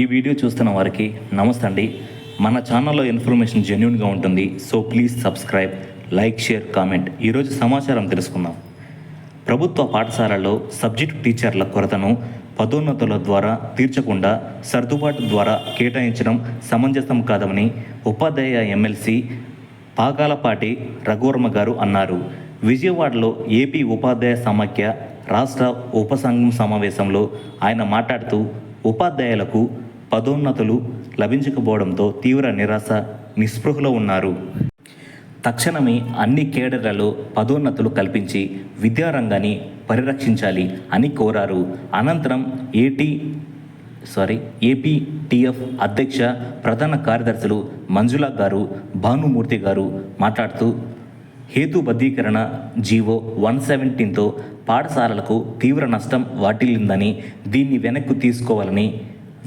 ఈ వీడియో చూస్తున్న వారికి నమస్తే అండి. మన ఛానల్లో ఇన్ఫర్మేషన్ జెన్యూన్గా ఉంటుంది. So please subscribe, like, share, comment. ఈరోజు సమాచారం తెలుసుకుందాం. ప్రభుత్వ పాఠశాలల్లో సబ్జెక్ట్ టీచర్ల కొరతను పదోన్నతుల ద్వారా తీర్చకుండా సర్దుబాటు ద్వారా కేటాయించడం సమంజసం కాదని ఉపాధ్యాయ ఎమ్మెల్సీ పాకాలపాటి రఘువర్మ గారు అన్నారు. విజయవాడలో ఏపీ ఉపాధ్యాయ సమాఖ్య రాష్ట్ర ఉపసంఘం సమావేశంలో ఆయన మాట్లాడుతూ ఉపాధ్యాయులకు పదోన్నతులు లభించకపోవడంతో తీవ్ర నిరాశ నిస్పృహలో ఉన్నారు. తక్షణమే అన్ని కేడర్లలో పదోన్నతులు కల్పించి విద్యారంగాన్ని పరిరక్షించాలి అని కోరారు. అనంతరం ఏపీటీఎఫ్ అధ్యక్ష ప్రధాన కార్యదర్శులు మంజుల గారు, భానుమూర్తి గారు మాట్లాడుతూ హేతుబద్ధీకరణ జీవో 117తో పాఠశాలలకు తీవ్ర నష్టం వాటిల్లిందని, దీన్ని వెనక్కు తీసుకోవాలని,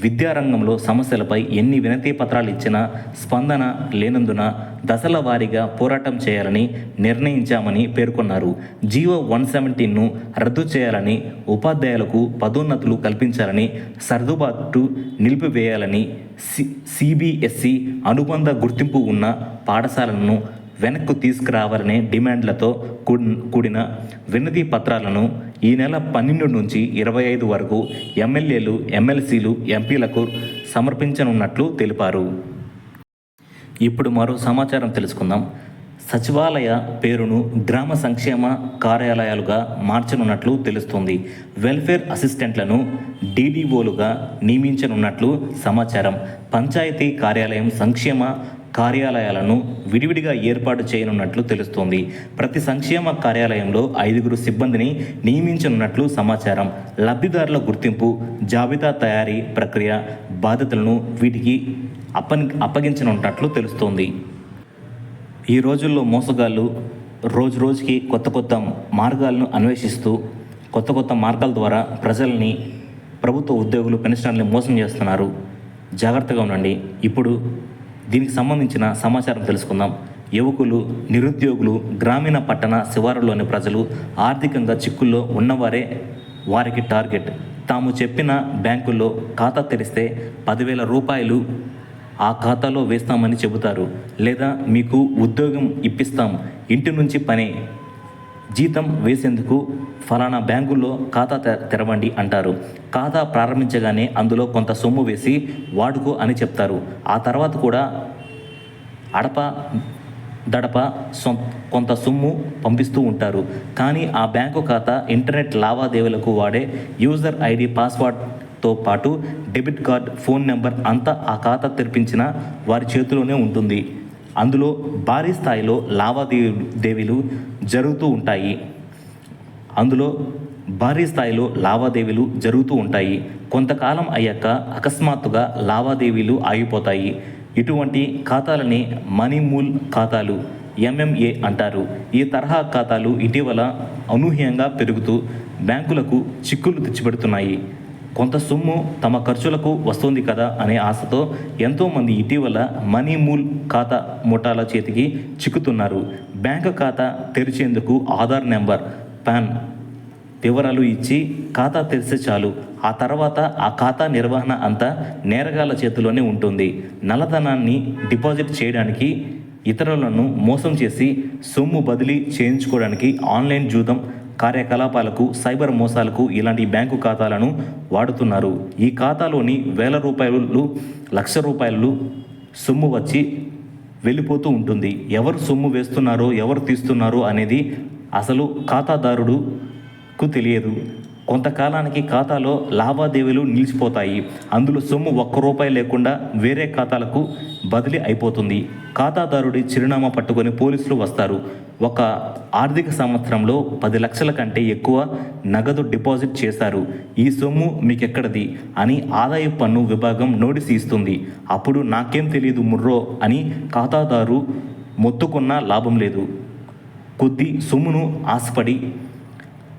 విద్యారంగంలో సమస్యలపై ఎన్ని వినతి పత్రాలు ఇచ్చినా స్పందన లేనందున దశల వారీగా పోరాటం చేయాలని నిర్ణయించామని పేర్కొన్నారు. జీవో 117ను రద్దు చేయాలని, ఉపాధ్యాయులకు పదోన్నతులు కల్పించాలని, సర్దుబాటు నిలిపివేయాలని, సిబిఎస్ఈ అనుబంధ గుర్తింపు ఉన్న పాఠశాలను వెనక్కు తీసుకురావాలనే డిమాండ్లతో కూడిన వినతి పత్రాలను ఈ నెల 12 నుంచి 25 వరకు ఎమ్మెల్యేలు, ఎమ్మెల్సీలు, ఎంపీలకు సమర్పించనున్నట్లు తెలిపారు. ఇప్పుడు మరో సమాచారం తెలుసుకుందాం. సచివాలయ పేరును గ్రామ సంక్షేమ కార్యాలయాలుగా మార్చనున్నట్లు తెలుస్తుంది. వెల్ఫేర్ అసిస్టెంట్లను డీడీఓలుగా నియమించనున్నట్లు సమాచారం. పంచాయతీ కార్యాలయం, సంక్షేమ కార్యాలయాలను విడివిడిగా ఏర్పాటు చేయనున్నట్లు తెలుస్తోంది. ప్రతి సంక్షేమ కార్యాలయంలో 5 సిబ్బందిని నియమించనున్నట్లు సమాచారం. లబ్ధిదారుల గుర్తింపు, జాబితా తయారీ ప్రక్రియ బాధ్యతలను వీటికి అప్పగించనున్నట్లు తెలుస్తోంది. ఈ రోజుల్లో మోసగాళ్ళు రోజుకి కొత్త మార్గాలను అన్వేషిస్తూ కొత్త మార్గాల ద్వారా ప్రజల్ని, ప్రభుత్వ ఉద్యోగులు, పెన్షనర్లని మోసం చేస్తున్నారు. జాగ్రత్తగా ఉండండి. ఇప్పుడు దీనికి సంబంధించిన సమాచారం తెలుసుకుందాం. యువకులు, నిరుద్యోగులు, గ్రామీణ పట్టణ శివారులోని ప్రజలు ఆర్థికంగా చిక్కుల్లో ఉన్నవారే వారికి టార్గెట్. తాము చెప్పిన బ్యాంకుల్లో ఖాతా తెరిస్తే 10,000 రూపాయలు ఆ ఖాతాలో వేస్తామని చెబుతారు. లేదా మీకు ఉద్యోగం ఇప్పిస్తాం, ఇంటి నుంచి పనే, జీతం వేసేందుకు ఫలానా బ్యాంకుల్లో ఖాతా తెరవండి అంటారు. ఖాతా ప్రారంభించగానే అందులో కొంత సొమ్ము వేసి వాడుకో అని చెప్తారు. ఆ తర్వాత కూడా దడప కొంత సొమ్ము పంపిస్తూ ఉంటారు. కానీ ఆ బ్యాంకు ఖాతా ఇంటర్నెట్ లావాదేవీలకు వాడే యూజర్ ఐడి, పాస్వర్డ్తో పాటు డెబిట్ కార్డ్, ఫోన్ నెంబర్ అంతా ఆ ఖాతా తెరిపించిన వారి చేతిలోనే ఉంటుంది. అందులో భారీ స్థాయిలో లావాదేవీలు జరుగుతూ ఉంటాయి. కొంతకాలం అయ్యాక అకస్మాత్తుగా లావాదేవీలు ఆగిపోతాయి. ఇటువంటి ఖాతాలని మనీ మూల్ ఖాతాలు, ఎంఎంఏ అంటారు. ఈ తరహా ఖాతాలు ఇటీవల అనూహ్యంగా పెరుగుతూ బ్యాంకులకు చిక్కులు తెచ్చిపెడుతున్నాయి. కొంత సొమ్ము తమ ఖర్చులకు వస్తుంది కదా అనే ఆశతో ఎంతోమంది ఇటీవల మనీ మూల్ ఖాతా ముఠాల చేతికి చిక్కుతున్నారు. బ్యాంకు ఖాతా తెరిచేందుకు ఆధార్ నెంబర్, పాన్ వివరాలు ఇచ్చి ఖాతా తెరిస్తే చాలు. ఆ తర్వాత ఆ ఖాతా నిర్వహణ అంతా నేరగాళ్ల చేతిలోనే ఉంటుంది. నల్లధనాన్ని డిపాజిట్ చేయడానికి, ఇతరులను మోసం చేసి సొమ్ము బదిలీ చేయించుకోవడానికి, ఆన్లైన్ జూదం కార్యకలాపాలకు, సైబర్ మోసాలకు ఇలాంటి బ్యాంకు ఖాతాలను వాడుతున్నారు. ఈ ఖాతాలోని 1,000 రూపాయలు, 1,00,000 రూపాయలు సొమ్ము వచ్చి వెళ్ళిపోతూ ఉంటుంది. ఎవరు సొమ్ము వేస్తున్నారో, ఎవరు తీస్తున్నారో అనేది అసలు ఖాతాదారుడుకు తెలియదు. కొంతకాలానికి ఖాతాలో లావాదేవీలు నిలిచిపోతాయి. అందులో సొమ్ము 1 రూపాయి లేకుండా వేరే ఖాతాలకు బదిలీ అయిపోతుంది. ఖాతాదారుడి చిరునామా పట్టుకొని పోలీసులు వస్తారు. ఒక ఆర్థిక సంవత్సరంలో 10 లక్షల కంటే ఎక్కువ నగదు డిపాజిట్ చేశారు, ఈ సొమ్ము మీకెక్కడది అని ఆదాయ పన్ను విభాగం నోటీసు ఇస్తుంది. అప్పుడు నాకేం తెలియదు ముర్రో అని ఖాతాదారు మొత్తుకున్నా లాభం లేదు. కొద్ది సొమ్మును ఆశపడి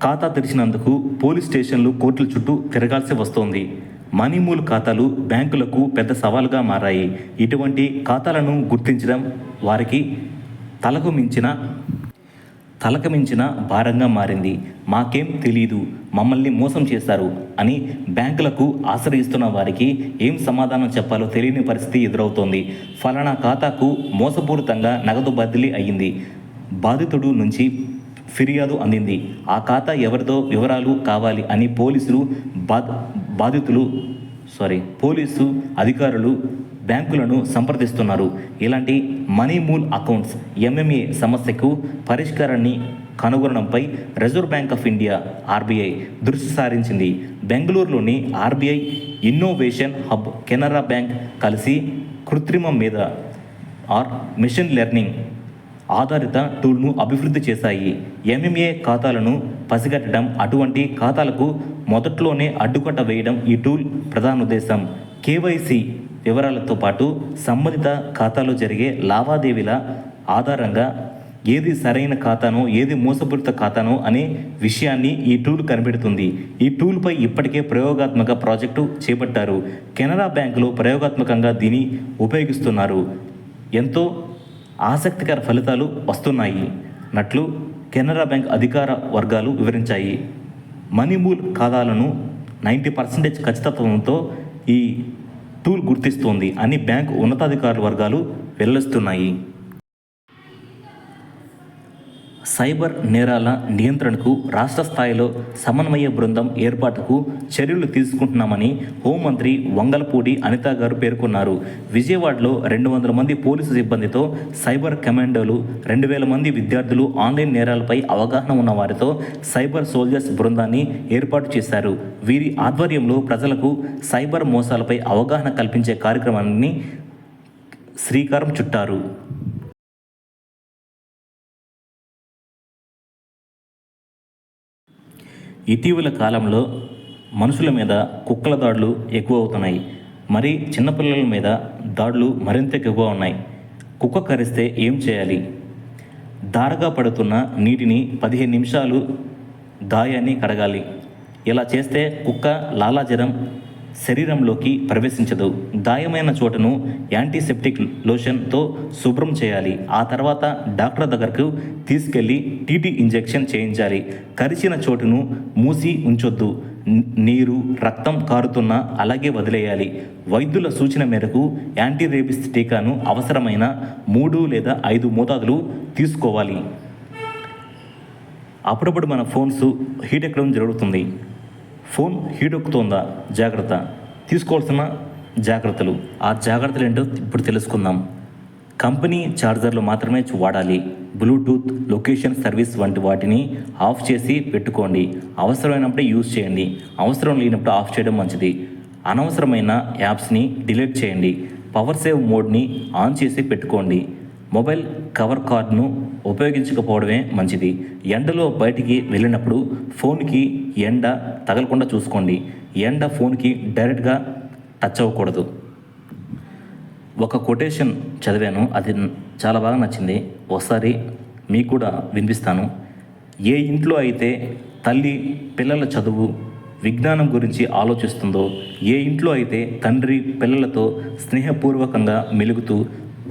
ఖాతా తెరిచినందుకు పోలీస్ స్టేషన్లు, కోర్టుల చుట్టూ తిరగాల్సి వస్తోంది. మనీమూల్ ఖాతాలు బ్యాంకులకు పెద్ద సవాలుగా మారాయి. ఇటువంటి ఖాతాలను గుర్తించడం వారికి తలకు మించిన తలకమించిన భారంగా మారింది. మాకేం తెలీదు, మమ్మల్ని మోసం చేశారు అని బ్యాంకులకు ఆశ్రయిస్తున్న వారికి ఏం సమాధానం చెప్పాలో తెలియని పరిస్థితి ఎదురవుతోంది. ఫలానా ఖాతాకు మోసపూరితంగా నగదు బదిలీ అయ్యింది, బాధితుడు నుంచి ఫిర్యాదు అందింది, ఆ ఖాతా ఎవరిదో వివరాలు కావాలి అని పోలీసు అధికారులు బ్యాంకులను సంప్రదిస్తున్నారు. ఇలాంటి మనీ మూల్ అకౌంట్స్ ఎంఎంఏ సమస్యకు పరిష్కారాన్ని కనుగొనడంపై Reserve Bank of India RBI దృష్టి సారించింది. బెంగళూరులోని RBI innovation hub, Canara Bank కలిసి కృత్రిమ మీద మెషిన్ లెర్నింగ్ ఆధారిత టూల్ను అభివృద్ధి చేశాయి. ఎంఎంఏ ఖాతాలను పసిగట్టడం, అటువంటి ఖాతాలకు మొదట్లోనే అడ్డుకట్ట వేయడం ఈ టూల్ ప్రధాన ఉద్దేశం. కేవైసీ వివరాలతో పాటు సంబంధిత ఖాతాలో జరిగే లావాదేవీల ఆధారంగా ఏది సరైన ఖాతానో ఏది మోసపూరిత ఖాతానో అనే విషయాన్ని ఈ టూల్ కనిపెడుతుంది. ఈ టూల్పై ఇప్పటికే ప్రయోగాత్మక ప్రాజెక్టు చేపట్టారు. కెనరా బ్యాంకులో ప్రయోగాత్మకంగా దీన్ని ఉపయోగిస్తున్నారు. ఎంతో ఆసక్తికర ఫలితాలు వస్తున్నాయి నట్లు కెనరా బ్యాంక్ అధికార వర్గాలు వివరించాయి. మనీమూల్ ఖాతాలను 90% ఖచ్చితత్వంతో ఈ టూల్ గుర్తిస్తోంది అని బ్యాంకు ఉన్నతాధికారుల వర్గాలు వెల్లడిస్తున్నాయి. సైబర్ నేరాల నియంత్రణకు రాష్ట్ర స్థాయిలో సమన్వయ బృందం ఏర్పాటుకు చర్యలు తీసుకుంటున్నామని హోంమంత్రి వంగలపూడి అనిత గారు పేర్కొన్నారు. విజయవాడలో 200 మంది పోలీసు సిబ్బందితో సైబర్ కమాండోలు, 2000 మంది విద్యార్థులు ఆన్లైన్ నేరాలపై అవగాహన ఉన్న వారితో సైబర్ సోల్జర్స్ బృందాన్ని ఏర్పాటు చేశారు. వీరి ఆధ్వర్యంలో ప్రజలకు సైబర్ మోసాలపై అవగాహన కల్పించే కార్యక్రమాన్ని శ్రీకారం చుట్టారు. ఇటీవల కాలంలో మనుషుల మీద కుక్కల దాడులు ఎక్కువ అవుతున్నాయి. మరి చిన్నపిల్లల మీద దాడులు మరింత ఎక్కువగా ఉన్నాయి. కుక్క కరిస్తే ఏం చేయాలి? ధారగా పడుతున్న నీటిని 15 నిమిషాలు గాయాన్ని కడగాలి. ఇలా చేస్తే కుక్క లాలాజలం శరీరంలోకి ప్రవేశించదు. గాయమైన చోటును యాంటీసెప్టిక్ లోషన్తో శుభ్రం చేయాలి. ఆ తర్వాత డాక్టర్ దగ్గరకు తీసుకెళ్లి టీటీ ఇంజెక్షన్ చేయించాలి. కరిచిన చోటును మూసి ఉంచొద్దు. నీరు, రక్తం కారుతున్నా అలాగే వదిలేయాలి. వైద్యుల సూచన మేరకు యాంటీ రేబిస్ టీకాను అవసరమైన 3 లేదా 5 మోతాదులు తీసుకోవాలి. అప్పుడప్పుడు మన ఫోన్స్ హీట్ ఎక్కడం జరుగుతుంది. ఫోన్ హీట్ ఎక్కుతుందా? జాగ్రత్త. తీసుకోవాల్సిన జాగ్రత్తలు. ఆ జాగ్రత్తలు ఏంటో ఇప్పుడు తెలుసుకుందాం. కంపెనీ ఛార్జర్లు మాత్రమే వాడాలి. బ్లూటూత్, లొకేషన్ సర్వీస్ వంటి వాటిని ఆఫ్ చేసి పెట్టుకోండి. అవసరమైనప్పుడే యూజ్ చేయండి. అవసరం లేనప్పుడు ఆఫ్ చేయడం మంచిది. అనవసరమైన యాప్స్ని డిలీట్ చేయండి. పవర్ సేవ్ మోడ్ని ఆన్ చేసి పెట్టుకోండి. మొబైల్ కవర్ కార్డ్ను ఉపయోగించకపోవడమే మంచిది. ఎండలో బయటికి వెళ్ళినప్పుడు ఫోన్కి ఎండ తగలకుండా చూసుకోండి. ఎండ ఫోన్కి డైరెక్ట్గా టచ్ అవ్వకూడదు. ఒక కొటేషన్ చదివాను, అది చాలా బాగా నచ్చింది. ఒకసారి మీకు కూడా వినిపిస్తాను. ఏ ఇంట్లో అయితే తల్లి పిల్లల చదువు, విజ్ఞానం గురించి ఆలోచిస్తుందో, ఏ ఇంట్లో అయితే తండ్రి పిల్లలతో స్నేహపూర్వకంగా మెలుగుతూ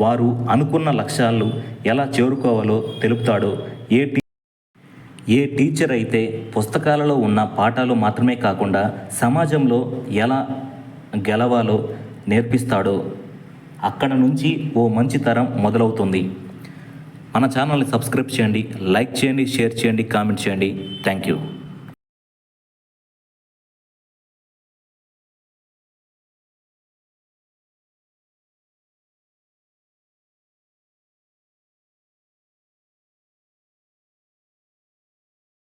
వారు అనుకున్న లక్ష్యాలు ఎలా చేరుకోవాలో తెలుపుతాడో, ఏ టీచర్ అయితే పుస్తకాలలో ఉన్న పాఠాలు మాత్రమే కాకుండా సమాజంలో ఎలా గెలవాలో నేర్పిస్తాడో, అక్కడ నుంచి ఓ మంచి తరం మొదలవుతుంది. మన ఛానల్ని సబ్స్క్రైబ్ చేయండి, లైక్ చేయండి, షేర్ చేయండి, కామెంట్ చేయండి. Thank you.